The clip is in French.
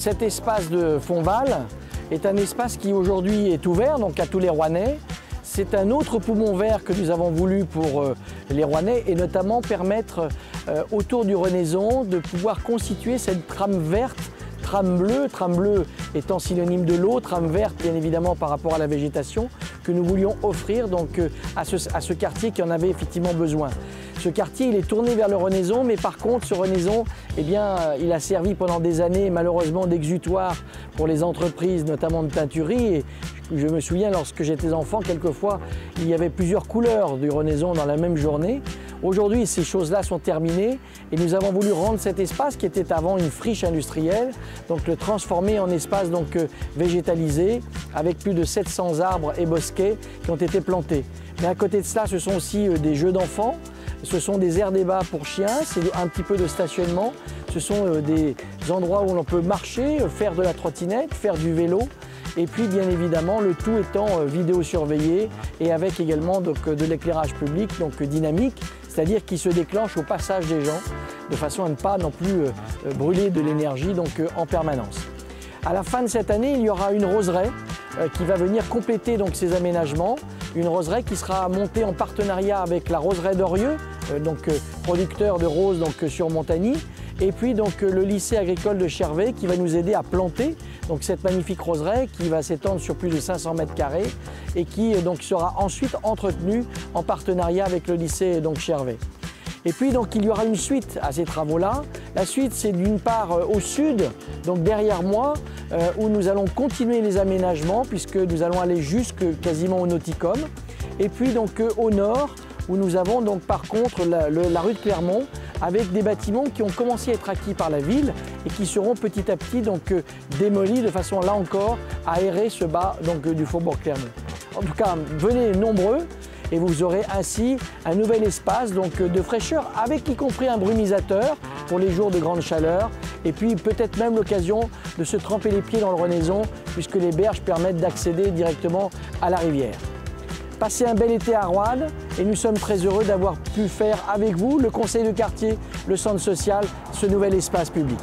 Cet espace de Fontval est un espace qui aujourd'hui est ouvert donc à tous les Rouennais. C'est un autre poumon vert que nous avons voulu pour les Rouennais et notamment permettre autour du Renaison de pouvoir constituer cette trame verte, trame bleue étant synonyme de l'eau, trame verte bien évidemment par rapport à la végétation que nous voulions offrir donc à ce quartier qui en avait effectivement besoin. Ce quartier il est tourné vers le Renaison, mais par contre ce Renaison, eh bien, il a servi pendant des années malheureusement d'exutoire pour les entreprises, notamment de teinturerie. Et je me souviens lorsque j'étais enfant, quelquefois il y avait plusieurs couleurs du Renaison dans la même journée. Aujourd'hui ces choses-là sont terminées et nous avons voulu rendre cet espace qui était avant une friche industrielle, donc le transformer en espace donc, végétalisé avec plus de 700 arbres et bosquets qui ont été plantés. Mais à côté de cela ce sont aussi des jeux d'enfants. Ce sont des aires débat pour chiens, c'est un petit peu de stationnement. Ce sont des endroits où l'on peut marcher, faire de la trottinette, faire du vélo. Et puis bien évidemment le tout étant vidéosurveillé et avec également donc, de l'éclairage public donc dynamique, c'est-à-dire qui se déclenche au passage des gens de façon à ne pas non plus brûler de l'énergie donc en permanence. À la fin de cette année, il y aura une roseraie qui va venir compléter donc ces aménagements. Une roseraie qui sera montée en partenariat avec la roseraie d'Orieux, producteur de roses donc, sur Montagny. Et puis donc, le lycée agricole de Chervé qui va nous aider à planter donc, cette magnifique roseraie qui va s'étendre sur plus de 500 mètres carrés et qui donc, sera ensuite entretenue en partenariat avec le lycée donc, Chervé. Et puis donc il y aura une suite à ces travaux-là. La suite c'est d'une part au sud, donc derrière moi, où nous allons continuer les aménagements puisque nous allons aller jusque quasiment au Nauticum. Et puis donc au nord, où nous avons donc par contre la rue de Clermont avec des bâtiments qui ont commencé à être acquis par la ville et qui seront petit à petit donc démolis de façon là encore à aérer ce bas donc, du faubourg Clermont. En tout cas, venez nombreux. Et vous aurez ainsi un nouvel espace donc, de fraîcheur avec y compris un brumisateur pour les jours de grande chaleur et puis peut-être même l'occasion de se tremper les pieds dans le Renaison puisque les berges permettent d'accéder directement à la rivière. Passez un bel été à Roanne et nous sommes très heureux d'avoir pu faire avec vous, le conseil de quartier, le centre social, ce nouvel espace public.